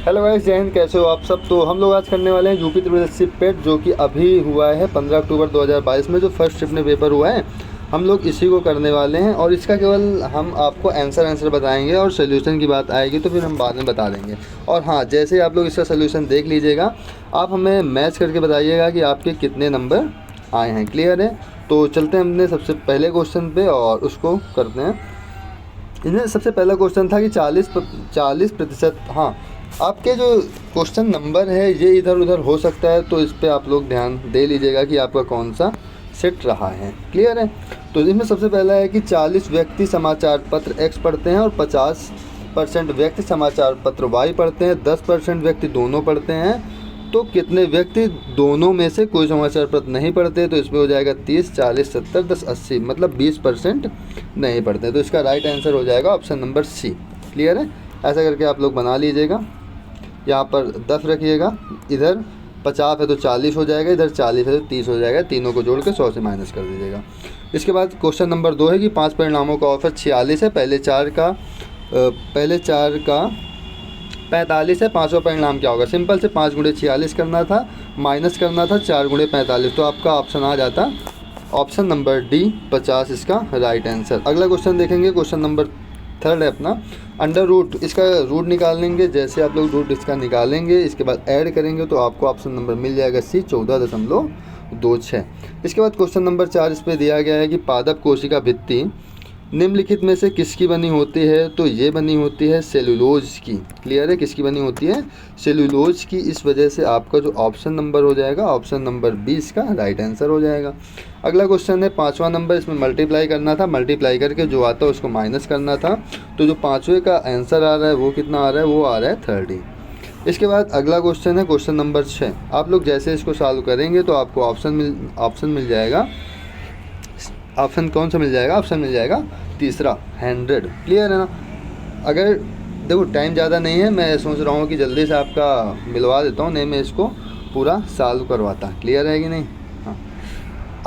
Hello guys, जय हिंद। कैसे हो आप सब। तो हम लोग आज करने वाले हैं यूपी त्रिपल पेट, जो कि अभी हुआ है 15 अक्टूबर 2022 में, जो फर्स्ट शिफ्ट में पेपर हुआ है। हम लोग इसी को करने वाले हैं और इसका केवल हम आपको आंसर बताएंगे और सोल्यूशन की बात आएगी तो फिर हम बाद में बता देंगे। और हाँ, जैसे ही आप लोग इसका सोल्यूशन देख लीजिएगा, आप हमें मैच करके बताइएगा कि आपके कितने नंबर आए हैं। क्लियर है। तो चलते हैं हमने सबसे पहले क्वेश्चन पे और उसको करते हैं। इसमें सबसे पहला क्वेश्चन था कि 40%। हाँ, आपके जो क्वेश्चन नंबर है ये इधर उधर हो सकता है, तो इस पर आप लोग ध्यान दे लीजिएगा कि आपका कौन सा सेट रहा है। क्लियर है। तो इसमें सबसे पहला है कि 40 व्यक्ति समाचार पत्र X पढ़ते हैं और 50% व्यक्ति समाचार पत्र Y पढ़ते हैं, 10% व्यक्ति दोनों पढ़ते हैं। तो कितने व्यक्ति दोनों में से कोई समाचार पत्र नहीं पढ़ते? तो इसमें हो जाएगा 30, 40, 70, 10, 80, मतलब 20% नहीं पढ़ते। तो इसका राइट आंसर हो जाएगा ऑप्शन नंबर सी। क्लियर है। ऐसा करके आप लोग बना लीजिएगा। यहाँ पर 10 रखिएगा, इधर 50 है तो 40 हो जाएगा, इधर 40 है तो 30 हो जाएगा। तीनों को जोड़ के 100 से माइनस कर दीजिएगा। इसके बाद क्वेश्चन नंबर 2 है कि 5 परिणामों का औसत 46 है, पहले चार का 45 है, 5वां परिणाम क्या होगा? सिंपल से 5 × 46 करना था, माइनस करना था 4 × 45। तो आपका ऑप्शन आ जाता ऑप्शन नंबर डी 50 इसका राइट आंसर। अगला क्वेश्चन देखेंगे, क्वेश्चन नंबर 3 है अपना। अंडर रूट, इसका रूट निकालेंगे। जैसे आप लोग रूट इसका निकालेंगे, इसके बाद ऐड करेंगे तो आपको ऑप्शन नंबर मिल जाएगा सी 14.26। इसके बाद क्वेश्चन नंबर 4 इस पर दिया गया है कि पादप कोशिका भित्ति निम्नलिखित में से किसकी बनी होती है? तो ये बनी होती है सेलुलोज की। क्लियर है। किसकी बनी होती है? सेलुलोज की। इस वजह से आपका जो ऑप्शन नंबर हो जाएगा ऑप्शन नंबर 20 का राइट आंसर हो जाएगा। अगला क्वेश्चन है 5वां नंबर। इसमें मल्टीप्लाई करना था, मल्टीप्लाई करके जो आता है उसको माइनस करना था। तो जो 5वें का आंसर आ रहा है वो कितना आ रहा है? वो आ रहा है 30। इसके बाद अगला क्वेश्चन है क्वेश्चन नंबर 6। आप लोग जैसे इसको सॉल्व करेंगे तो आपको ऑप्शन मिल जाएगा। ऑप्शन कौन सा मिल जाएगा? ऑप्शन मिल जाएगा तीसरा 100। क्लियर है ना। अगर देखो टाइम ज़्यादा नहीं है, मैं सोच रहा हूँ कि जल्दी से आपका मिलवा देता हूँ, नहीं मैं इसको पूरा सॉल्व करवाता। क्लियर है कि नहीं? हाँ।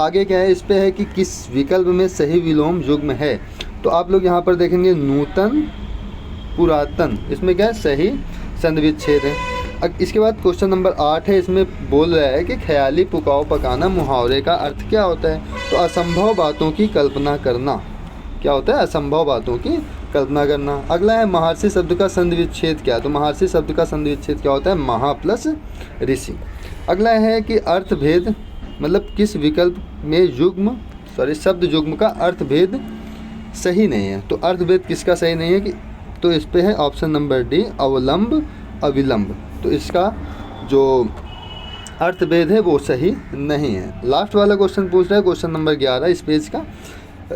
आगे क्या है, इस पे है कि किस विकल्प में सही विलोम युग्म है? तो आप लोग यहाँ पर देखेंगे नूतन पुरातन, इसमें क्या है? सही संधि विच्छेद है। इसके बाद क्वेश्चन नंबर 8 है। इसमें बोल रहा है कि ख्याली पुकाव पकाना मुहावरे का अर्थ क्या होता है? तो असंभव बातों की कल्पना करना। क्या होता है? असंभव बातों की कल्पना करना। अगला है महर्षि शब्द का संधि विच्छेद क्या? तो महर्षि शब्द का संधि विच्छेद क्या होता है? महा प्लस ऋषि। अगला है कि अर्थभेद, मतलब किस विकल्प में शब्द युग्म का अर्थभेद सही नहीं है? तो अर्थभेद किसका सही नहीं है? कि तो इस पे है ऑप्शन नंबर डी अवलंब अविलंब। तो इसका जो अर्थभेद है वो सही नहीं है। लास्ट वाला क्वेश्चन पूछ रहा है क्वेश्चन नंबर 11 इस पेज का।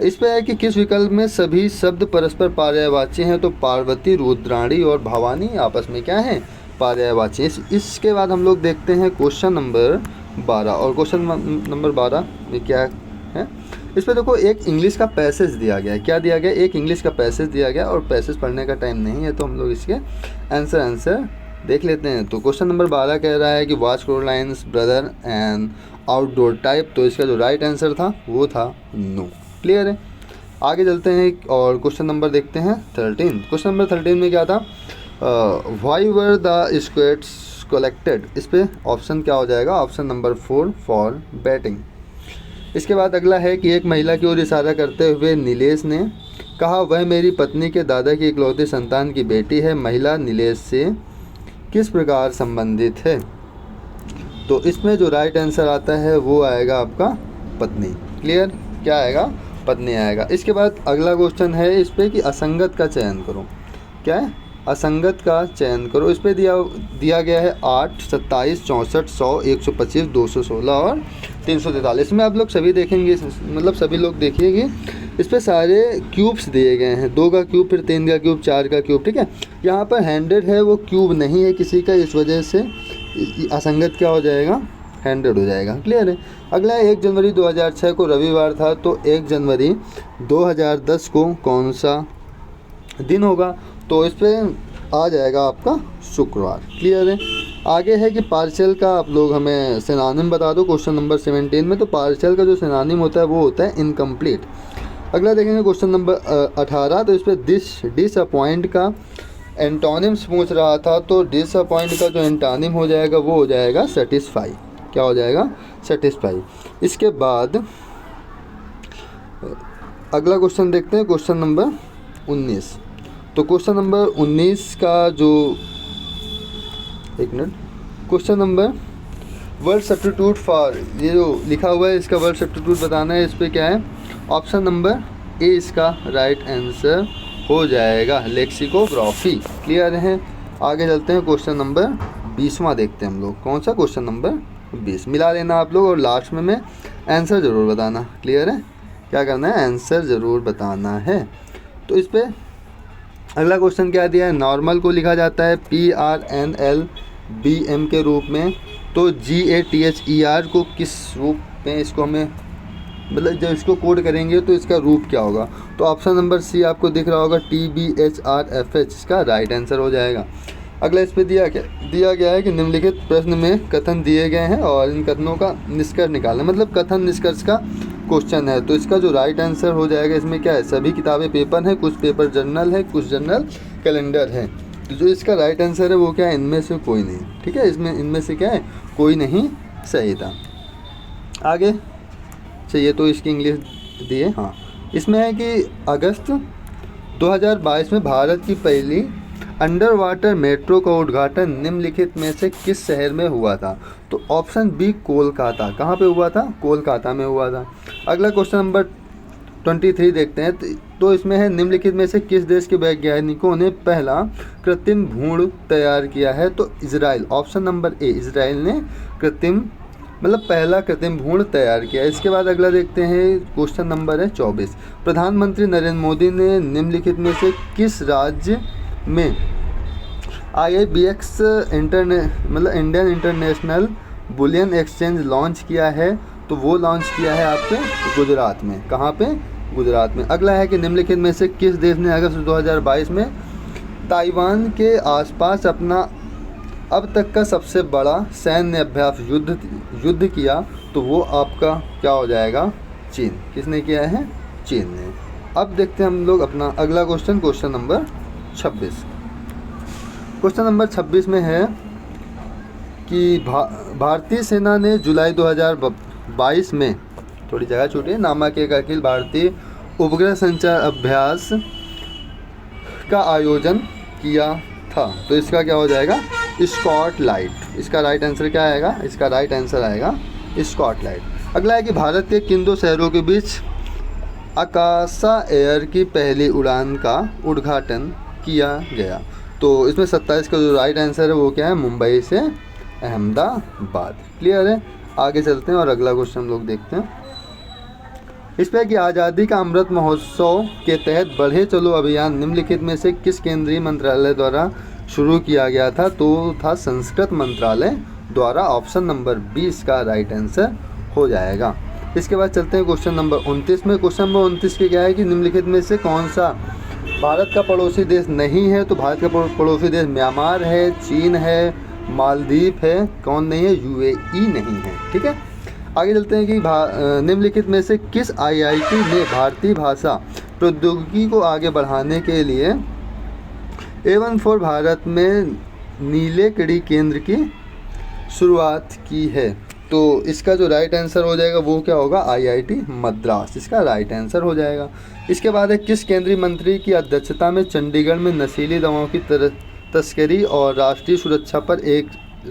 इस पे है कि किस विकल्प में सभी शब्द परस्पर पर्यायवाची हैं? तो पार्वती, रुद्राणी और भवानी आपस में क्या है? पर्यायवाची। इसके बाद हम लोग देखते हैं क्वेश्चन नंबर 12। और क्वेश्चन नंबर 12 में क्या है? इस पर देखो एक इंग्लिश का पैसेज दिया गया है। क्या दिया गया? एक इंग्लिश का पैसेज दिया गया और पैसेज पढ़ने का टाइम नहीं है, तो हम लोग इसके आंसर देख लेते हैं। तो क्वेश्चन नंबर 12 कह रहा है कि वॉच क्रोलाइंस ब्रदर एंड आउटडोर टाइप। तो इसका जो राइट आंसर था वो था नो। क्लियर है। आगे चलते हैं और क्वेश्चन नंबर देखते हैं 13। क्वेश्चन नंबर 13 में क्या था? Why were the squats collected. इस पे ऑप्शन क्या हो जाएगा? Option number 4 for batting. इसके बाद अगला है कि एक महिला की ओर इशारा करते हुए नीलेश ने कहा, वह मेरी पत्नी के दादा की इकलौती संतान की बेटी है। महिला नीलेश से किस प्रकार संबंधित है? तो इसमें जो राइट आंसर आता है वो आएगा आपका पत्नी। क्लियर। क्या आएगा? पत्नी आएगा। इसके बाद अगला क्वेश्चन है इस पे कि असंगत का चयन करो। क्या है? असंगत का चयन करो। इस पे दिया गया है 8, 27, 64, 100, 125, 216 और 343 में आप लोग सभी देखेंगे, मतलब सभी लोग देखिएगा, इस पे सारे क्यूब्स दिए गए हैं। 2 का क्यूब, फिर 3 का क्यूब, 4 का क्यूब। ठीक है। यहाँ पर 100 है, वो क्यूब नहीं है किसी का, इस वजह से असंगत क्या हो जाएगा? 100 हो जाएगा। क्लियर है। अगला है 1 जनवरी 2006 को रविवार था, तो 1 जनवरी 2010 को कौन सा दिन होगा? तो इस पर आ जाएगा आपका शुक्रवार। क्लियर है। आगे है कि पार्शियल का आप लोग हमें सिनोनिम बता दो क्वेश्चन नंबर 17 में। तो पार्शियल का जो सिनोनिम होता है वो होता है इनकम्प्लीट। अगला देखेंगे क्वेश्चन नंबर 18। तो इस पर डिसअपॉइंट का एंटोनिम्स पूछ रहा था तो डिसअपॉइंट का जो एंटोनिम हो जाएगा वो हो जाएगा सेटिस्फाई। क्या हो जाएगा? सेटिस्फाई। इसके बाद अगला क्वेश्चन देखते हैं, क्वेश्चन नंबर 19। तो क्वेश्चन नंबर 19 का जो, एक minute, question number word substitute for, ये जो लिखा हुआ है इसका वर्ड सब्स्टिट्यूट बताना है। इस पर क्या है? ऑप्शन नंबर ए इसका राइट आंसर हो जाएगा, लेक्सिकोग्राफी। क्लियर है? आगे चलते हैं, क्वेश्चन नंबर 20वां देखते हैं हम लोग। कौन सा? Question number 20। मिला लेना आप लोग और लास्ट में आंसर ज़रूर बताना। क्लियर है? क्या करना है? आंसर ज़रूर बताना है। तो इस पर अगला क्वेश्चन क्या दिया है? नॉर्मल को लिखा जाता है PRNLBM के रूप में, तो GATHER को किस रूप में इसको हमें, मतलब जब इसको कोड करेंगे तो इसका रूप क्या होगा? तो ऑप्शन नंबर सी आपको दिख रहा होगा, TBHRFH इसका राइट आंसर हो जाएगा। अगला इस पे दिया गया है कि निम्नलिखित प्रश्न में कथन दिए गए हैं और इन कथनों का निष्कर्ष निकालना, मतलब कथन निष्कर्ष का क्वेश्चन है। तो इसका जो राइट आंसर हो जाएगा, इसमें क्या है? सभी किताबें पेपर हैं, कुछ पेपर जर्नल है, कुछ जर्नल कैलेंडर है। तो जो इसका राइट आंसर है वो क्या है? इनमें से कोई नहीं। ठीक है, इसमें इनमें से क्या है? कोई नहीं सही था। आगे चाहिए तो इसकी इंग्लिश दिए। हाँ, इसमें है कि अगस्त 2022 में भारत की पहली अंडर वाटर मेट्रो का उद्घाटन निम्नलिखित में से किस शहर में हुआ था? तो ऑप्शन बी कोलकाता। कहाँ पे हुआ था? कोलकाता में हुआ था। अगला क्वेश्चन नंबर 23 देखते हैं। तो इसमें है, निम्नलिखित में से किस देश के वैज्ञानिकों ने पहला कृत्रिम भ्रूण तैयार किया है? तो इजराइल। ऑप्शन नंबर ए, इजराइल ने पहला कृत्रिम भ्रूण तैयार किया। इसके बाद अगला देखते हैं, क्वेश्चन नंबर है 24। प्रधानमंत्री नरेंद्र मोदी ने निम्नलिखित में से किस राज्य में IIBX Indian international bullion exchange launch किया है? तो वो लॉन्च किया है आपके गुजरात में। कहाँ पे? गुजरात में। अगला है कि निम्नलिखित में से किस देश ने अगस्त 2022 में ताइवान के आसपास अपना अब तक का सबसे बड़ा सैन्य अभ्यास युद्ध किया? तो वो आपका क्या हो जाएगा? चीन। किसने किया है? चीन ने। अब देखते हैं हम लोग अपना अगला question, question number 26। Question number 26 में है कि भारतीय सेना ने जुलाई 2022 में, थोड़ी जगह छूटी है, नामक एक अखिल भारतीय उपग्रह संचार अभ्यास का आयोजन किया था। तो इसका क्या हो जाएगा? स्कॉटलाइट। इसका राइट आंसर क्या आएगा? इसका राइट आंसर आएगा स्कॉटलाइट। अगला है कि भारत के किन दो शहरों के बीच आकाशा एयर की पहली उड़ान का उद्घाटन किया गया? तो इसमें 27 का जो राइट आंसर है वो क्या है? मुंबई से अहमदाबाद। क्लियर है? आगे चलते हैं और अगला क्वेश्चन हम लोग देखते हैं। इस पर कि आज़ादी का अमृत महोत्सव के तहत बढ़े चलो अभियान निम्नलिखित में से किस केंद्रीय मंत्रालय द्वारा शुरू किया गया था? तो था संस्कृत मंत्रालय द्वारा। ऑप्शन नंबर 20 का राइट आंसर हो जाएगा। इसके बाद चलते हैं क्वेश्चन नंबर 29 में। क्वेश्चन नंबर 29 के क्या है कि निम्नलिखित में से कौन सा भारत का पड़ोसी देश नहीं है? तो भारत का पड़ोसी देश म्यांमार है, चीन है, मालदीव है। कौन नहीं है? UAE नहीं है। ठीक है, आगे चलते हैं कि निम्नलिखित में से किस IIT ने भारतीय भाषा प्रौद्योगिकी को आगे बढ़ाने के लिए A14 भारत में नीलेकड़ी केंद्र की शुरुआत की है? तो इसका जो राइट आंसर हो जाएगा वो क्या होगा? IIT मद्रास। इसका राइट आंसर हो जाएगा। इसके बाद है, किस केंद्रीय मंत्री की अध्यक्षता में चंडीगढ़ में नशीली दवाओं की तस्करी और राष्ट्रीय सुरक्षा पर एक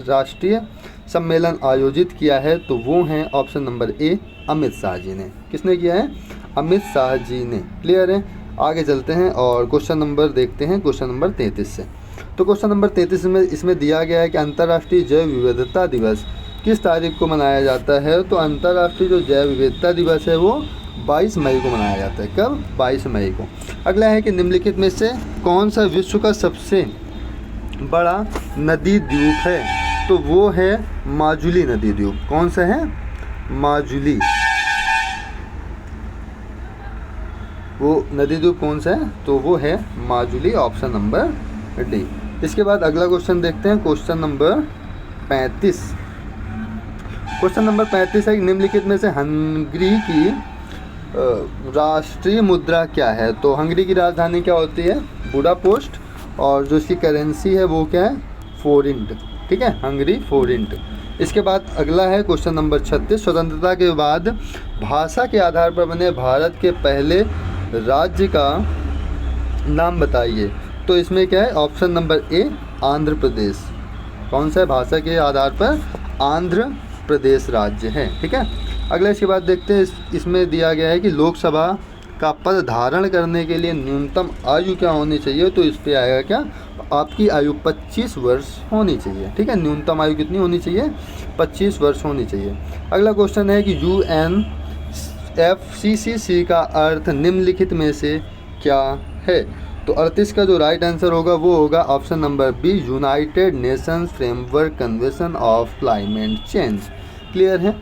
राष्ट्रीय सम्मेलन आयोजित किया है? तो वो हैं option number A, Amit Shah ji ने। किसने किया है? अमित शाह जी ने। क्लियर है? आगे चलते हैं और क्वेश्चन नंबर देखते हैं, क्वेश्चन नंबर 33 से। तो क्वेश्चन नंबर 33 में इसमें दिया गया है कि अंतर्राष्ट्रीय जैव विविधता दिवस किस तारीख को मनाया जाता है? तो अंतर्राष्ट्रीय जो जैव विविधता दिवस है वो 22 मई को मनाया जाता है। कब? 22 मई को। अगला है कि निम्नलिखित में से कौन सा विश्व का सबसे बड़ा नदी द्वीप है? तो वो है माजुली नदी द्वीप। कौन सा है? माजुली। वो नदी द्वीप कौन सा है? तो वो है माजुली। Option number D. इसके बाद अगला क्वेश्चन देखते हैं, क्वेश्चन नंबर 35। क्वेश्चन नंबर 35 है, निम्नलिखित में से हंगरी की राष्ट्रीय मुद्रा क्या है? तो हंगरी की राजधानी क्या होती है? बुडापेस्ट। और जो इसकी करेंसी है वो क्या है, फोरिंट, ठीक है, हंगरी फोरिंट। इसके बाद अगला है क्वेश्चन नंबर 36, स्वतंत्रता के बाद भाषा के आधार पर बने भारत के पहले राज्य का नाम बताइए। तो इसमें क्या है, ऑप्शन नंबर ए आंध्र प्रदेश। कौन सा है, भाषा के आधार पर आंध्र प्रदेश राज्य है, ठीक है। अगला इसके बाद देखते हैं, इसमें दिया गया है कि लोकसभा का पद धारण करने के लिए न्यूनतम आयु क्या होनी चाहिए। तो इस पे आएगा क्या, आपकी आयु 25 वर्ष होनी चाहिए, ठीक है। न्यूनतम आयु कितनी होनी चाहिए, 25 वर्ष होनी चाहिए। अगला क्वेश्चन है कि UNFCCC का अर्थ निम्नलिखित में से क्या है। तो 38 का जो राइट आंसर होगा वो होगा option number B, united nations framework convention of climate change. Clear है।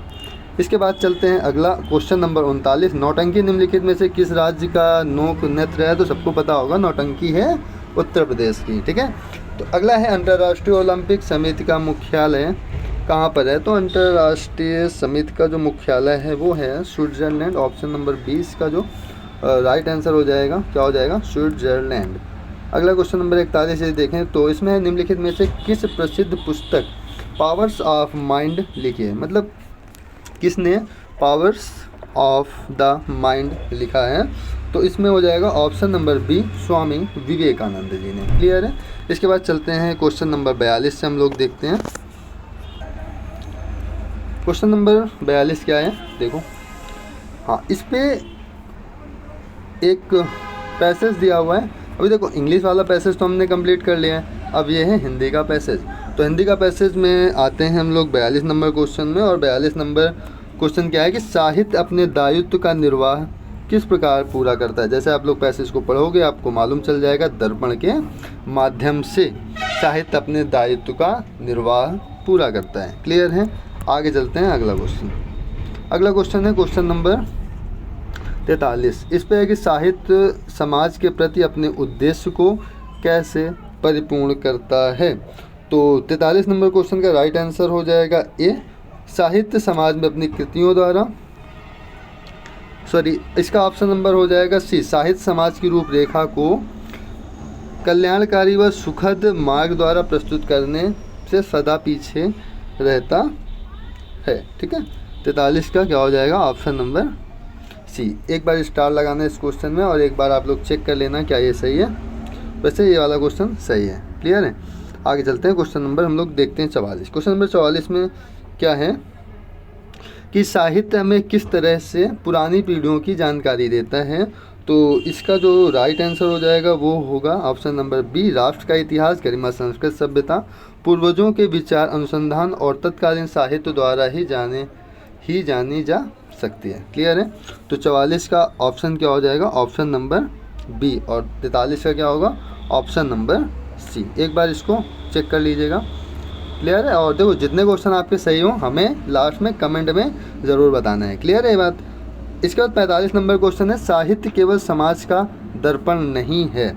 इसके बाद चलते हैं अगला क्वेश्चन नंबर 39, नौटंकी निम्नलिखित में से किस राज्य का लोक नृत्य है। तो सबको पता होगा नौटंकी है उत्तर प्रदेश की, ठीक है। तो अगला है अंतर्राष्ट्रीय ओलंपिक समिति का मुख्यालय कहाँ पर है। तो अंतर्राष्ट्रीय समिति का जो मुख्यालय है वो है स्विट्जरलैंड। ऑप्शन नंबर 20 का जो राइट आंसर हो जाएगा, क्या हो जाएगा, स्विट्जरलैंड। अगला क्वेश्चन नंबर 41 से देखें तो इसमें निम्नलिखित में से किस प्रसिद्ध पुस्तक पावर्स ऑफ माइंड लिखी है। मतलब किसने पावर्स ऑफ द माइंड लिखा है। तो इसमें हो जाएगा option number B, Swami Vivekananda ji ने। क्लियर है। इसके बाद चलते हैं क्वेश्चन नंबर 42 से हम लोग देखते हैं। क्वेश्चन नंबर 42 क्या है, देखो, हाँ, इस पे एक पैसेज दिया हुआ है। अभी देखो इंग्लिश वाला पैसेज तो हमने कंप्लीट कर लिया है, अब ये है हिंदी का पैसेज। तो हिंदी का पैसेज में आते हैं हम लोग 42 नंबर क्वेश्चन में। और 42 नंबर क्वेश्चन क्या है कि साहित्य अपने दायित्व का निर्वाह किस प्रकार पूरा करता है। जैसे आप लोग पैसेज को पढ़ोगे आपको मालूम चल जाएगा, दर्पण के माध्यम से साहित्य अपने दायित्व का निर्वाह पूरा करता है। क्लियर है। आगे चलते हैं अगला क्वेश्चन। अगला क्वेश्चन है क्वेश्चन नंबर 43। इस पे है कि साहित्य समाज के प्रति अपने उद्देश्य को कैसे परिपूर्ण करता है। तो 43 नंबर क्वेश्चन का राइट आंसर हो जाएगा ए, साहित्य समाज में अपनी कृतियों द्वारा, इसका ऑप्शन नंबर हो जाएगा सी, साहित्य समाज की रूपरेखा को कल्याणकारी व सुखद मार्ग द्वारा प्रस्तुत करने से सदा पीछे रहता है, ठीक है। 43 का क्या हो जाएगा, ऑप्शन नंबर सी। एक बार स्टार लगाना इस क्वेश्चन में और एक बार आप लोग चेक कर लेना क्या ये सही है। वैसे ये वाला क्वेश्चन सही है। क्लियर है। आगे चलते हैं क्वेश्चन नंबर हम लोग देखते हैं 44। क्वेश्चन नंबर 44 में क्या है कि साहित्य हमें किस तरह से पुरानी पीढ़ियों की जानकारी देता है। तो इसका जो राइट आंसर हो जाएगा वो होगा ऑप्शन नंबर बी, राष्ट्र का इतिहास, गरिमा, संस्कृत सभ्यता, पूर्वजों के विचार, अनुसंधान और तत्कालीन साहित्य द्वारा ही जानी जा सकती है। क्लियर है। तो 44 का ऑप्शन क्या हो जाएगा, ऑप्शन नंबर बी। और 43 का क्या होगा, ऑप्शन नंबर सी। एक बार इसको चेक कर लीजिएगा। क्लियर है। और देखो जितने क्वेश्चन आपके सही हो हमें लास्ट में कमेंट में ज़रूर बताना है। क्लियर है ये बात। इसके बाद 45 नंबर क्वेश्चन है, साहित्य केवल समाज का दर्पण नहीं है।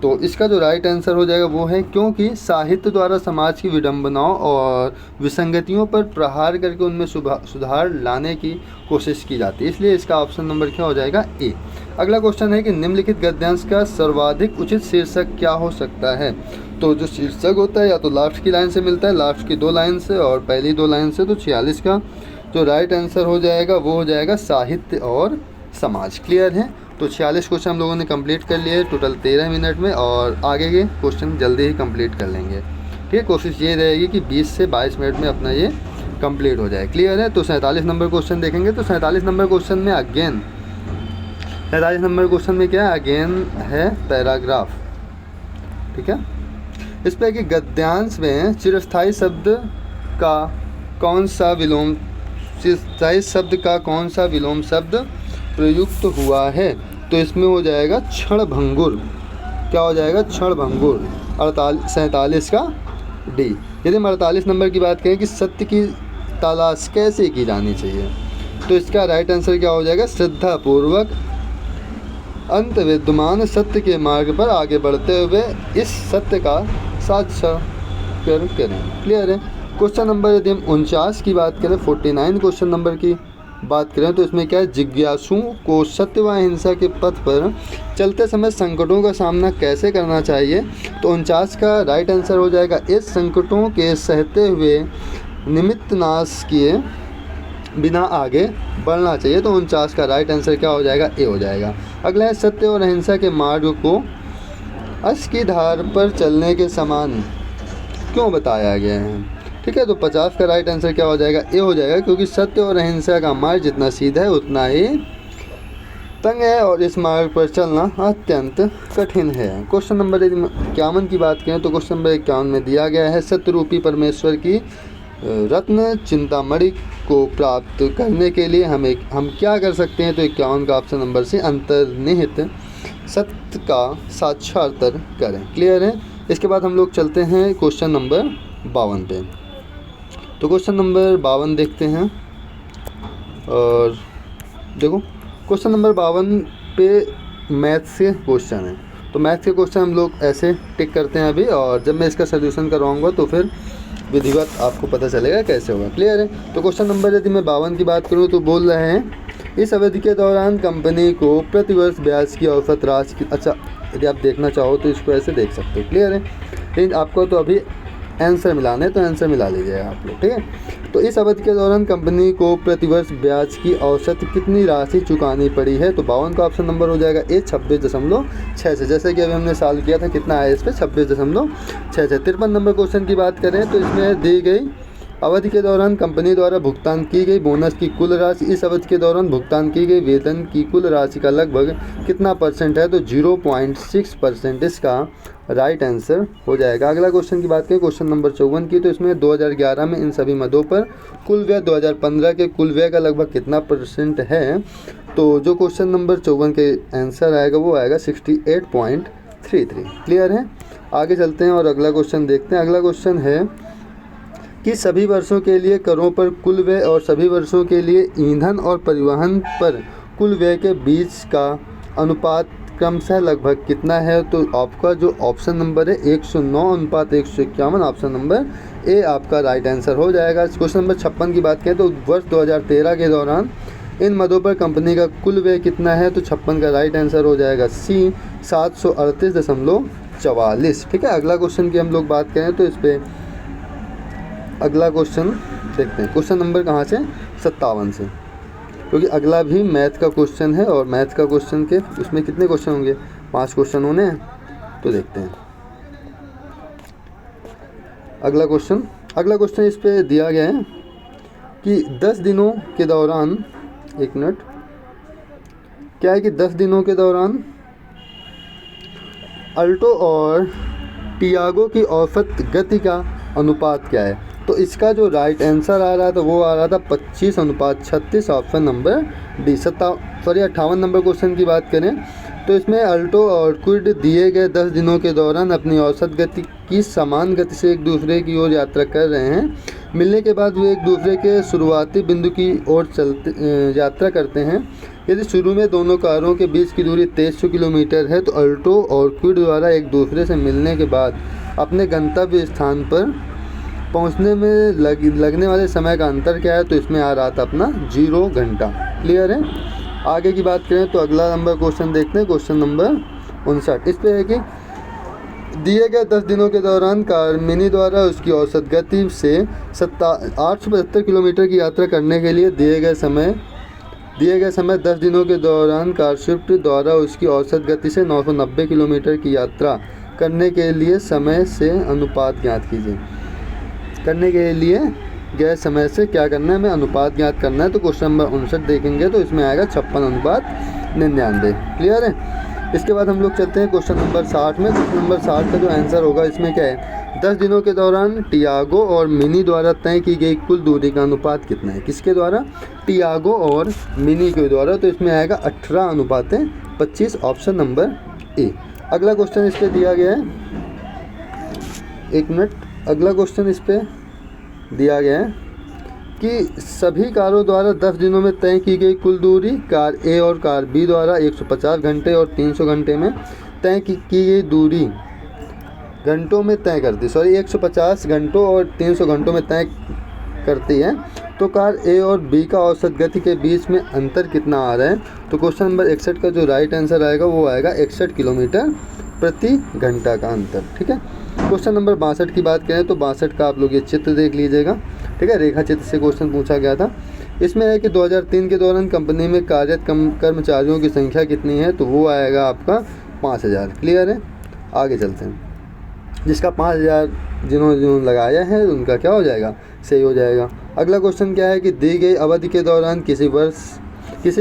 तो इसका जो राइट आंसर हो जाएगा वो है क्योंकि साहित्य द्वारा समाज की विडंबनाओं और विसंगतियों पर प्रहार करके उनमें सुधार लाने की कोशिश की जाती है, इसलिए इसका ऑप्शन नंबर क्या हो जाएगा, ए। अगला क्वेश्चन है कि निम्नलिखित गद्यांश का सर्वाधिक उचित शीर्षक क्या हो सकता है। तो जो शीर्षक होता है या तो लास्ट की लाइन से मिलता है, लास्ट की 2 लाइन से और पहली 2 लाइन से। तो 46 का जो राइट आंसर हो जाएगा वो हो जाएगा साहित्य और समाज। क्लियर है। तो 46 क्वेश्चन हम लोगों ने कंप्लीट कर लिए टोटल 13 मिनट में, और आगे के क्वेश्चन जल्दी ही कंप्लीट कर लेंगे। ठीक है। कोशिश ये रहेगी कि 20 से 22 मिनट में अपना ये कंप्लीट हो जाए। क्लियर है। तो 47 नंबर क्वेश्चन देखेंगे। तो 47 नंबर क्वेश्चन में अगेन 47 नंबर क्वेश्चन में क्या है, अगेन है पैराग्राफ। ठीक है। इस पर कि गद्यांश में चिरस्थायी शब्द का कौन सा विलोम शब्द प्रयुक्त हुआ है। तो इसमें हो जाएगा क्षणभंगुर। क्या हो जाएगा, क्षणभंगुर। 47 का डी। यदि हम 48 नंबर की बात करें कि सत्य की तलाश कैसे की जानी चाहिए, तो इसका राइट आंसर क्या हो जाएगा, श्रद्धापूर्वक अंत विद्यमान सत्य के मार्ग पर आगे बढ़ते हुए इस सत्य का साक्षात्कार करें। क्लियर है। क्वेश्चन नंबर यदि हम 49 की बात करें, 49 क्वेश्चन नंबर की बात करें तो इसमें क्या है, जिज्ञासुओं को सत्य व अहिंसा के पथ पर चलते समय संकटों का सामना कैसे करना चाहिए। तो 49 का राइट आंसर हो जाएगा, इस संकटों के सहते हुए निमित्त नाश किए बिना आगे बढ़ना चाहिए। तो 49 का राइट आंसर क्या हो जाएगा, ए हो जाएगा। अगला है, सत्य और अहिंसा के मार्ग को अश की धार पर चलने के समान क्यों बताया गया है। ठीक है, तो 50 का राइट आंसर क्या हो जाएगा, ए हो जाएगा, क्योंकि सत्य और अहिंसा का मार्ग जितना सीधा है उतना ही तंग है और इस मार्ग पर चलना अत्यंत कठिन है। क्वेश्चन नंबर 51 की बात करें तो क्वेश्चन नंबर 51 में दिया गया है, सत्यरूपी परमेश्वर की रत्न चिंतामणि को प्राप्त करने के लिए हम क्या कर सकते हैं। तो 51 का ऑप्शन नंबर से अंतर्निहित सत्य का साक्षात्कार करें। क्लियर है। इसके बाद हम लोग चलते हैं क्वेश्चन नंबर 52 पे। तो क्वेश्चन नंबर 52 देखते हैं और देखो क्वेश्चन नंबर 52 पे मैथ्स के क्वेश्चन है। तो मैथ्स के क्वेश्चन हम लोग ऐसे टिक करते हैं अभी, और जब मैं इसका सलूशन करवाऊँगा तो फिर विधिवत आपको पता चलेगा कैसे होगा। क्लियर है। तो क्वेश्चन नंबर यदि मैं 52 की बात करूँ तो बोल रहे हैं, इस अवधि के दौरान कंपनी को प्रतिवर्ष ब्याज की औसत राशि की, अच्छा यदि आप देखना चाहो तो इसको ऐसे देख सकते हो। क्लियर है। लेकिन आपको तो अभी आंसर मिलाना है तो आंसर मिला लीजिएगा आप लोग। ठीक है। तो इस अवधि के दौरान कंपनी को प्रतिवर्ष ब्याज की औसत कितनी राशि चुकानी पड़ी है। तो 52 का ऑप्शन नंबर हो जाएगा ए, 26.6 से। जैसे कि अभी हमने सॉल्व किया था, कितना आया इस पर, 26.6 से। 53 नंबर क्वेश्चन की बात करें तो इसमें दी गई अवधि के दौरान कंपनी द्वारा भुगतान की गई बोनस की कुल राशि, इस अवधि के दौरान भुगतान की गई वेतन की कुल राशि का लगभग कितना परसेंट है। तो 0.6% इसका राइट आंसर हो जाएगा। अगला क्वेश्चन की बात करें क्वेश्चन नंबर 54 की, तो इसमें 2011 में इन सभी मदों पर कुल व्यय 2015 के कुल व्यय का लगभग कितना परसेंट है। तो जो क्वेश्चन नंबर 54 के आंसर आएगा वो आएगा 68.33। क्लियर है। आगे चलते हैं और अगला क्वेश्चन देखते हैं। अगला क्वेश्चन है कि सभी वर्षों के लिए करों पर कुल व्यय और सभी वर्षों के लिए ईंधन और परिवहन पर कुल व्यय के बीच का अनुपात क्रमशः लगभग कितना है। तो आपका जो ऑप्शन नंबर है 109:151, ऑप्शन नंबर ए आपका राइट आंसर हो जाएगा। क्वेश्चन नंबर 56 की बात करें तो वर्ष 2013 के दौरान इन मदों पर कंपनी का कुल व्यय कितना है। तो 56 का राइट आंसर हो जाएगा सी, 738.44। ठीक है। अगला क्वेश्चन की हम लोग बात करें तो इस पर अगला क्वेश्चन देखते हैं। क्वेश्चन नंबर कहाँ से, 57 से, क्योंकि अगला भी मैथ का क्वेश्चन है और मैथ का क्वेश्चन के उसमें कितने क्वेश्चन होंगे, 5 क्वेश्चन होने हैं। तो देखते हैं अगला क्वेश्चन इस पे दिया गया है कि 10 दिनों के दौरान, एक मिनट, क्या है कि 10 दिनों के दौरान अल्टो और टियागो की औसत गति का अनुपात क्या है। तो इसका जो राइट आंसर आ रहा था वो आ रहा था 25:36, option number D. 58 number question की बात करें तो इसमें अल्टो और क्विड दिए गए 10 दिनों के दौरान अपनी औसत गति की समान गति से एक दूसरे की ओर यात्रा कर रहे हैं। मिलने के बाद वे एक दूसरे के शुरुआती बिंदु की ओर यात्रा करते हैं। यदि शुरू में दोनों कारों के बीच की दूरी 2300 किलोमीटर है तो अल्टो और क्विड द्वारा एक दूसरे से मिलने के बाद अपने गंतव्य स्थान पर पहुंचने में लगने वाले समय का अंतर क्या है। तो इसमें आ रहा था अपना 0 घंटा। क्लियर है। आगे की बात करें तो अगला नंबर क्वेश्चन देखते हैं, क्वेश्चन नंबर 59। इस पे है कि दिए गए 10 दिनों के दौरान कार मिनी द्वारा उसकी औसत गति से 875 किलोमीटर की यात्रा करने के लिए दिए गए समय 10 दिनों के दौरान कार स्विफ्ट द्वारा उसकी औसत गति से 990 किलोमीटर की यात्रा करने के लिए समय से अनुपात ज्ञात कीजिए। करने के लिए गए समय से क्या करना है, हमें अनुपात ज्ञात करना है। तो क्वेश्चन नंबर 59 देखेंगे तो इसमें आएगा 56:99। क्लियर है। इसके बाद हम लोग चलते हैं क्वेश्चन नंबर 60 में। क्वेश्चन नंबर 60 का जो आंसर होगा इसमें क्या है, 10 दिनों के दौरान टियागो और मिनी द्वारा तय की गई कुल दूरी का अनुपात कितना है। किसके द्वारा, टियागो और मिनी के द्वारा। तो इसमें आएगा 18:25, ऑप्शन नंबर ए। अगला क्वेश्चन इस पर दिया गया है, एक मिनट, अगला क्वेश्चन इस पे दिया गया है कि सभी कारों द्वारा 10 दिनों में तय की गई कुल दूरी कार ए और कार बी द्वारा 150 घंटे और 300 घंटे में तय की गई दूरी घंटों में तय कर दी, 150 घंटों और 300 घंटों में तय करती है तो कार ए और बी का औसत गति के बीच में अंतर कितना आ रहा है। तो क्वेश्चन नंबर 61 का जो राइट आंसर आएगा वो आएगा 61 किलोमीटर प्रति घंटा का अंतर। ठीक है। क्वेश्चन नंबर 62 की बात करें तो 62 का आप लोग ये चित्र देख लीजिएगा। ठीक है, रेखा चित्र से क्वेश्चन पूछा गया था। इसमें है कि 2003 के दौरान कंपनी में कार्यरत कर्मचारियों की संख्या कितनी है, तो वो आएगा आपका 5000। क्लियर है, आगे चलते हैं। जिसका 5000 जिन्होंने लगाया है उनका क्या हो जाएगा, सही हो जाएगा। अगला क्वेश्चन क्या है कि दी गई अवधि के दौरान किसी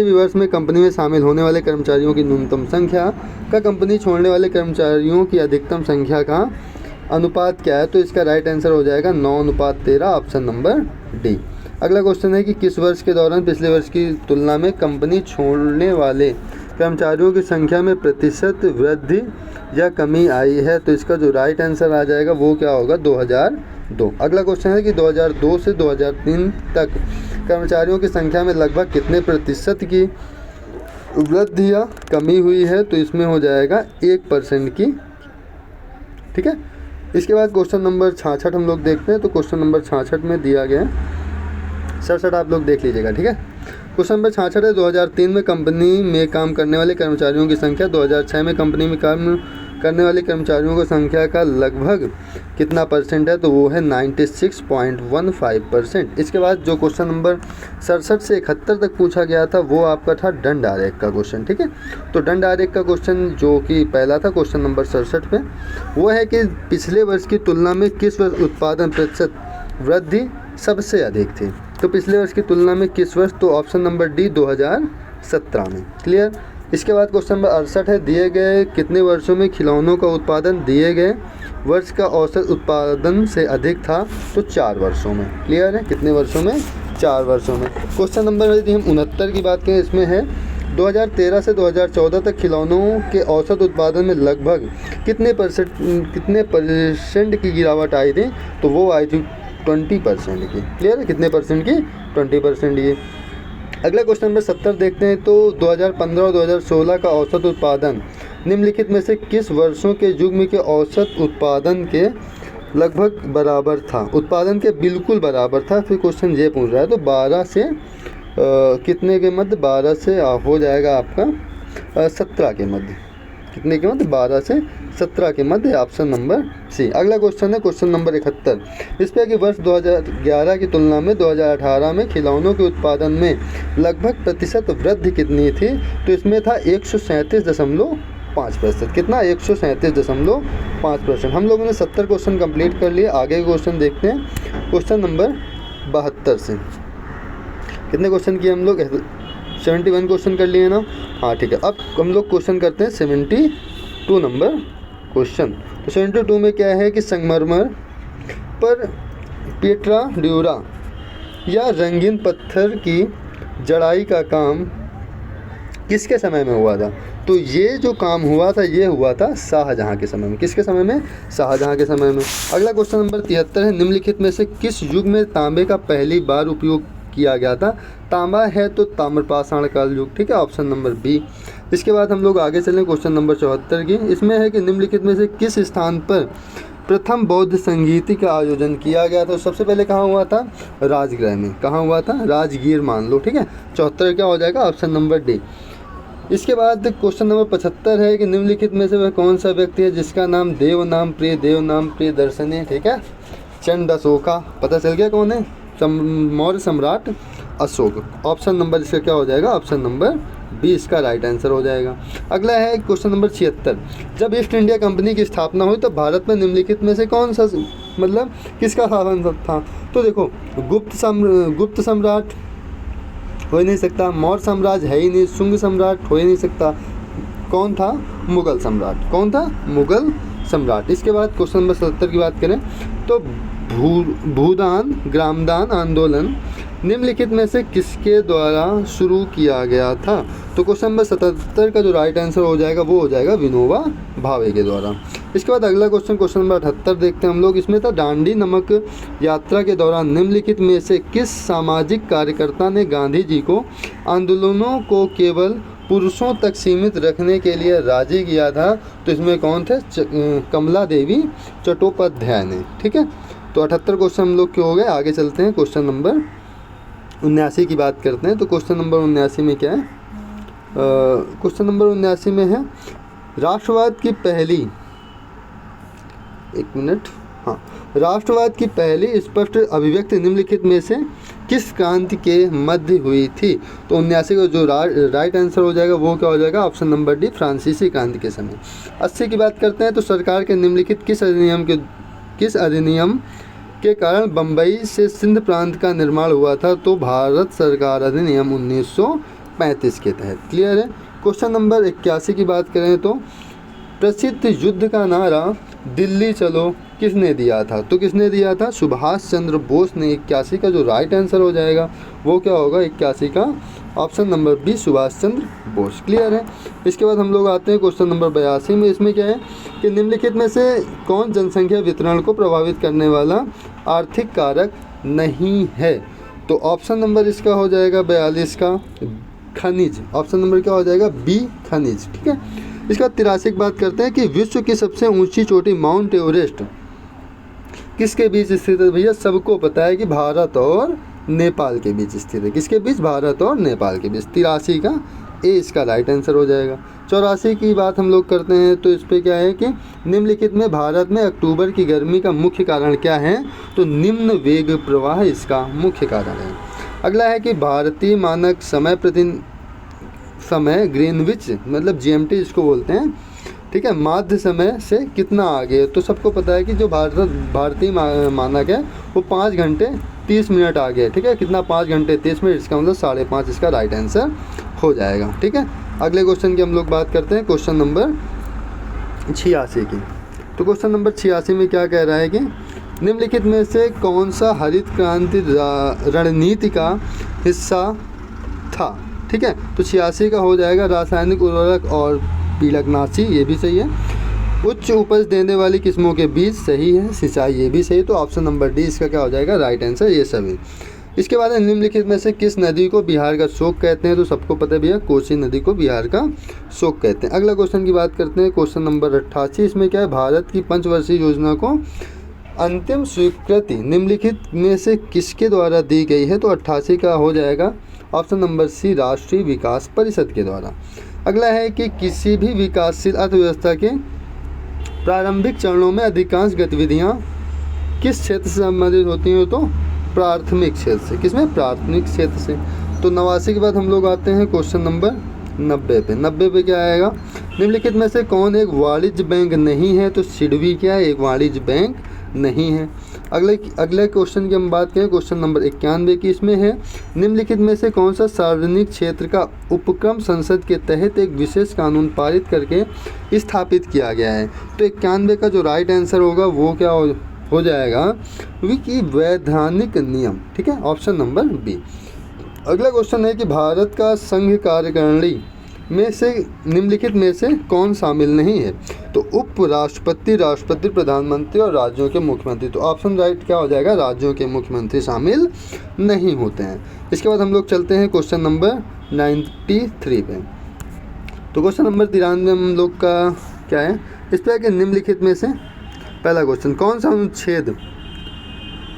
भी वर्ष में कंपनी में शामिल होने वाले कर्मचारियों की न्यूनतम संख्या का कंपनी छोड़ने वाले कर्मचारियों की अधिकतम संख्या का अनुपात क्या है। तो इसका राइट आंसर हो जाएगा 9:13, ऑप्शन नंबर डी। अगला क्वेश्चन है कि किस वर्ष के दौरान पिछले वर्ष की तुलना में कंपनी छोड़ने वाले कर्मचारियों की संख्या में प्रतिशत वृद्धि या कमी आई है। तो इसका जो राइट आंसर आ जाएगा वो क्या होगा, 2002। अगला क्वेश्चन है कि 2002 से 2003 तक कर्मचारियों की संख्या में लगभग कितने प्रतिशत की वृद्धि या कमी हुई है। तो इसमें हो जाएगा 1% की। ठीक है। इसके बाद क्वेश्चन नंबर 66 हम लोग देखते हैं। तो क्वेश्चन नंबर 66 में दिया गया है, 67 आप लोग देख लीजिएगा। ठीक है। क्वेश्चन नंबर 66 है 2003 में कंपनी में काम करने वाले कर्मचारियों की संख्या 2006 में कंपनी में काम करने वाले कर्मचारियों की संख्या का लगभग कितना परसेंट है। तो वो है 96.15%। इसके बाद जो क्वेश्चन नंबर 67 से 71 तक पूछा गया था वो आपका था दंड आरेख का क्वेश्चन। ठीक है। तो दंड आरेख का क्वेश्चन जो कि पहला था क्वेश्चन नंबर 67 पे, वो है कि पिछले वर्ष की तुलना में किस वर्ष उत्पादन प्रतिशत वृद्धि सबसे अधिक थी। तो पिछले वर्ष की तुलना में किस वर्ष, तो ऑप्शन नंबर डी 2017 में। क्लियर। इसके बाद क्वेश्चन नंबर 68 है दिए गए कितने वर्षों में खिलौनों का उत्पादन दिए गए वर्ष का औसत उत्पादन से अधिक था। तो 4 वर्षों में। क्लियर है, कितने वर्षों में, 4 वर्षों में। क्वेश्चन नंबर यदि हम 69 की बात करें, इसमें है 2013 से 2014 तक खिलौनों के औसत उत्पादन में लगभग कितने परसेंट की गिरावट आई थी। तो वो आई थी 20% की। क्लियर है, कितने परसेंट की, 20% की। अगला क्वेश्चन नंबर 70 देखते हैं। तो 2015 और 2016 का औसत उत्पादन निम्नलिखित में से किस वर्षों के युग्म के औसत उत्पादन के लगभग बराबर था। उत्पादन के बिल्कुल बराबर था। फिर क्वेश्चन ये पूछ रहा है तो 12 से कितने के मध्य, 12 से हो जाएगा आपका 17 के मध्य। कितने के मध्य, 12 से 17 के मध्य, ऑप्शन नंबर सी। अगला क्वेश्चन है क्वेश्चन नंबर 71। इस पर कि वर्ष 2011 की तुलना में 2018 में खिलौनों के उत्पादन में लगभग प्रतिशत वृद्धि कितनी थी। तो इसमें था 137.5%। कितना, 137.5%। हम लोगों ने 70 क्वेश्चन कंप्लीट कर लिए। आगे के क्वेश्चन देखते हैं क्वेश्चन नंबर 72 से। कितने क्वेश्चन किए हम लोग, 71 क्वेश्चन कर लिए ना। हाँ ठीक है। अब हम लोग क्वेश्चन करते हैं 72 नंबर क्वेश्चन। तो 72 में क्या है कि संगमरमर पर पेट्रा ड्यूरा या रंगीन पत्थर की जड़ाई का काम किसके समय में हुआ था। तो ये जो काम हुआ था ये हुआ था शाहजहाँ के समय में। किसके समय में, शाहजहाँ के समय में। अगला क्वेश्चन नंबर 73 है निम्नलिखित में से किस युग में तांबे का पहली बार उपयोग किया गया था। तांबा है तो ताम्रपाषाण काल युग। ठीक है, ऑप्शन नंबर बी। इसके बाद हम लोग आगे चलें क्वेश्चन नंबर 74 की। इसमें है कि निम्नलिखित में से किस स्थान पर प्रथम बौद्ध संगीति का आयोजन किया गया था। सबसे पहले कहाँ हुआ था, राजगृह में। कहाँ हुआ था, राजगीर मान लो। ठीक है, 74 क्या हो जाएगा, ऑप्शन नंबर डी। इसके बाद क्वेश्चन नंबर 75 है कि निम्नलिखित में से वह कौन सा व्यक्ति है जिसका नाम देव नाम प्रिय दर्शनी। ठीक है, चंड अशोका। पता चल गया कौन है, मौर्य सम्राट अशोक। ऑप्शन नंबर इसका क्या हो जाएगा, ऑप्शन नंबर बी इसका राइट आंसर हो जाएगा। अगला है क्वेश्चन नंबर 76। जब ईस्ट इंडिया कंपनी की स्थापना हुई तो भारत में निम्नलिखित में से कौन सा, मतलब किसका शासन था। तो देखो, गुप्त सम्राट हो ही नहीं सकता, मौर्य साम्राज्य है ही नहीं, शुंग सम्राट हो ही नहीं सकता। कौन था, मुगल सम्राट। कौन था, मुगल सम्राट। इसके बाद क्वेश्चन नंबर 77 की बात करें तो भूदान ग्रामदान आंदोलन निम्नलिखित में से किसके द्वारा शुरू किया गया था। तो क्वेश्चन नंबर 77 का जो राइट आंसर हो जाएगा वो हो जाएगा विनोबा भावे के द्वारा। इसके बाद अगला क्वेश्चन नंबर 78 देखते हैं हम लोग। इसमें था दांडी नमक यात्रा के दौरान निम्नलिखित में से किस सामाजिक कार्यकर्ता ने गांधी जी को आंदोलनों को केवल पुरुषों तक सीमित रखने के लिए राजी किया था। तो इसमें कौन थे, कमला देवी चट्टोपाध्याय ने। ठीक है, तो 78 क्वेश्चन हम लोग के हो गए। आगे चलते हैं, क्वेश्चन नंबर 79 की बात करते हैं। तो क्वेश्चन नंबर 79 में क्या है, क्वेश्चन नंबर 79 में है राष्ट्रवाद की पहली, एक मिनट, हाँ, राष्ट्रवाद की पहली स्पष्ट अभिव्यक्ति निम्नलिखित में से किस क्रांति के मध्य हुई थी? तो 79 का जो राइट आंसर हो जाएगा वो क्या हो जाएगा, ऑप्शन नंबर डी, फ्रांसीसी क्रांति के समय। 80 की बात करते हैं। तो सरकार के निम्नलिखित किस अधिनियम के कारण बम्बई से सिंध प्रांत का निर्माण हुआ था? तो भारत सरकार अधिनियम 1935 के तहत। क्लियर है। क्वेश्चन नंबर 81 की बात करें तो प्रसिद्ध युद्ध का नारा दिल्ली चलो किसने दिया था? तो किसने दिया था? सुभाष चंद्र बोस ने। 81 का जो राइट आंसर हो जाएगा वो क्या होगा, 81 का option number B, Subhash Chandra Bose. Clear है। इसके बाद हम लोग आते हैं क्वेश्चन नंबर 82 में। इसमें क्या है कि निम्नलिखित में से कौन जनसंख्या वितरण को प्रभावित करने वाला आर्थिक कारक नहीं है? तो ऑप्शन नंबर इसका हो जाएगा 42 का खनिज। ऑप्शन नंबर क्या हो जाएगा, बी, खनिज। ठीक है। इसके बाद 83 की बात करते हैं कि विश्व की सबसे ऊंची चोटी माउंट एवरेस्ट किसके बीच स्थित है? भैया सबको पता है कि भारत और नेपाल के बीच स्थित है। किसके बीच? भारत और नेपाल के बीच। 83 का ए इसका राइट आंसर हो जाएगा। 84 की बात हम लोग करते हैं। तो इस पर क्या है कि निम्नलिखित में भारत में अक्टूबर की गर्मी का मुख्य कारण क्या है? तो निम्न वेग प्रवाह इसका मुख्य कारण है। अगला है कि भारतीय मानक समय ग्रीनविच मतलब GMT इसको बोलते हैं, ठीक है, माध्य समय से कितना आगे है? तो सबको पता है कि जो भारतीय मानक है वो 5 घंटे 30 मिनट आगे है। ठीक है, कितना, 5 घंटे 30 मिनट, इसका मतलब 5.5 इसका राइट आंसर हो जाएगा। ठीक है। अगले क्वेश्चन की हम लोग बात करते हैं, क्वेश्चन नंबर 86 की। तो क्वेश्चन नंबर 86 में क्या कह रहा है कि निम्नलिखित में से कौन सा हरित क्रांति रणनीति का हिस्सा था? ठीक है। तो 86 का हो जाएगा रासायनिक उर्वरक और कीटनाशी, ये भी सही है। उच्च उपज देने वाली किस्मों के बीज, सही है। सिंचाई, ये भी सही। तो ऑप्शन नंबर डी इसका क्या हो जाएगा, राइट आंसर, ये सभी। इसके बाद निम्नलिखित में से किस नदी को बिहार का शोक कहते हैं? तो सबको पता है भैया, कोसी नदी को बिहार का शोक कहते हैं। अगला क्वेश्चन की बात करते हैं, क्वेश्चन नंबर 88। इसमें क्या है, भारत की पंचवर्षीय योजना को अंतिम स्वीकृति निम्नलिखित में से किसके द्वारा दी गई है? तो 88 का हो जाएगा ऑप्शन नंबर सी, राष्ट्रीय विकास परिषद के द्वारा। अगला है कि किसी भी विकासशील अर्थव्यवस्था के प्रारंभिक चरणों में अधिकांश गतिविधियां किस क्षेत्र से संबंधित होती हैं? तो प्राथमिक क्षेत्र से। किसमें? प्राथमिक क्षेत्र से। तो 89 के बाद हम लोग आते हैं क्वेश्चन नंबर 90 पे। 90 पे क्या आएगा, निम्नलिखित में से कौन एक वाणिज्य बैंक नहीं है? तो सिडबी क्या है, एक वाणिज्य बैंक नहीं है। अगले क्वेश्चन की हम बात करें, क्वेश्चन नंबर 91 की। इसमें है निम्नलिखित में से कौन सा सार्वजनिक क्षेत्र का उपक्रम संसद के तहत एक विशेष कानून पारित करके स्थापित किया गया है? तो 91 का जो राइट आंसर होगा वो क्या हो जाएगा, विकी वैधानिक नियम। ठीक है, ऑप्शन नंबर बी। अगला क्वेश्चन है कि भारत का संघ कार्यकारिणी में से निम्नलिखित में से कौन शामिल नहीं है? तो उपराष्ट्रपति, राष्ट्रपति, प्रधानमंत्री और राज्यों के मुख्यमंत्री। तो ऑप्शन राइट क्या हो जाएगा, राज्यों के मुख्यमंत्री शामिल नहीं होते हैं। इसके बाद हम लोग चलते हैं क्वेश्चन नंबर 93 पे। तो क्वेश्चन नंबर 93 हम लोग का क्या है, इस पर कि निम्नलिखित में से पहला क्वेश्चन, कौन सा अनुच्छेद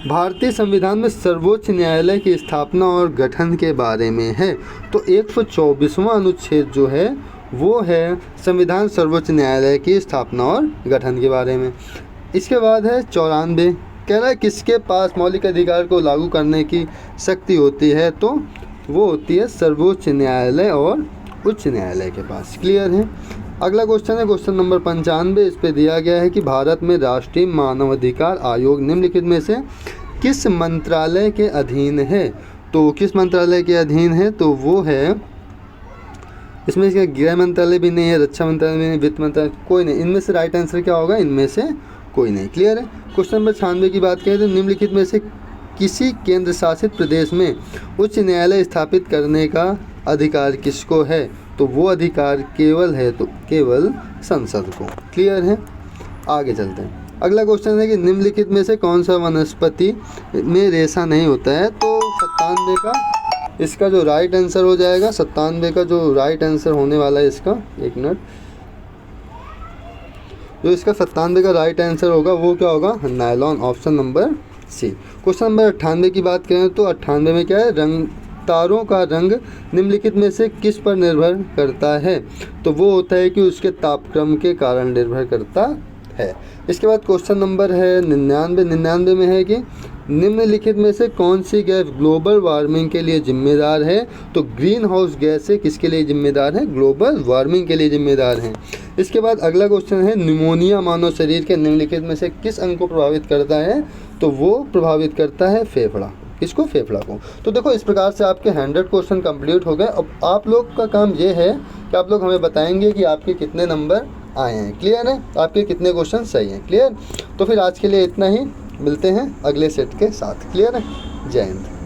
भारतीय संविधान में सर्वोच्च न्यायालय की स्थापना और गठन के बारे में है? तो 124वां अनुच्छेद जो है वो है संविधान सर्वोच्च न्यायालय की स्थापना और गठन के बारे में। इसके बाद है 94, कह रहा है किसके पास मौलिक अधिकार को लागू करने की शक्ति होती है? तो वो होती है सर्वोच्च न्यायालय और उच्च न्यायालय के पास। क्लियर है। अगला क्वेश्चन है क्वेश्चन नंबर 95। इस पे दिया गया है कि भारत में राष्ट्रीय मानवाधिकार आयोग निम्नलिखित में से किस मंत्रालय के अधीन है? तो किस मंत्रालय के अधीन है? तो वो है, इसमें इसका गृह मंत्रालय भी नहीं है, रक्षा मंत्रालय भी नहीं, वित्त मंत्रालय, कोई नहीं। इनमें से राइट आंसर क्या होगा, इनमें से कोई नहीं। क्लियर है। क्वेश्चन नंबर 96 की बात करें तो निम्नलिखित में से किसी केंद्र शासित प्रदेश में उच्च न्यायालय स्थापित करने का अधिकार किसको है? तो वो अधिकार केवल है तो केवल संसद को। क्लियर है। आगे चलते हैं। अगला क्वेश्चन है कि निम्नलिखित में से कौन सा वनस्पति में रेशा नहीं होता है? तो 97 का इसका जो राइट आंसर हो जाएगा, 97 का जो राइट आंसर होने वाला है इसका, एक मिनट, जो इसका 97 का राइट आंसर होगा वो क्या होगा, nylon. Option number C. Question number 98 की बात करें तो 98 में क्या है, रंग तारों का रंग निम्नलिखित में से किस पर निर्भर करता है, तो वो होता है कि उसके तापक्रम के कारण निर्भर करता है। इसके बाद क्वेश्चन नंबर है 99 में है कि निम्नलिखित में से कौन सी गैस ग्लोबल वार्मिंग के लिए जिम्मेदार है, तो ग्रीन हाउस गैस किसके लिए जिम्मेदार है, ग्लोबल वार्मिंग के लिए जिम्मेदार हैं। इसके बाद अगला क्वेश्चन है निमोनिया मानव शरीर के निम्नलिखित में से किस अंग को प्रभावित करता है, तो वो प्रभावित करता है फेफड़ा, किसको, फेफड़ा को। तो देखो इस प्रकार से आपके 100 क्वेश्चन कंप्लीट हो गए। अब आप लोग का काम ये है कि आप लोग हमें बताएंगे कि आपके कितने नंबर आए हैं, क्लियर है, आपके कितने क्वेश्चन सही हैं, क्लियर। तो फिर आज के लिए इतना ही, मिलते हैं अगले सेट के साथ, क्लियर है। जय हिंद।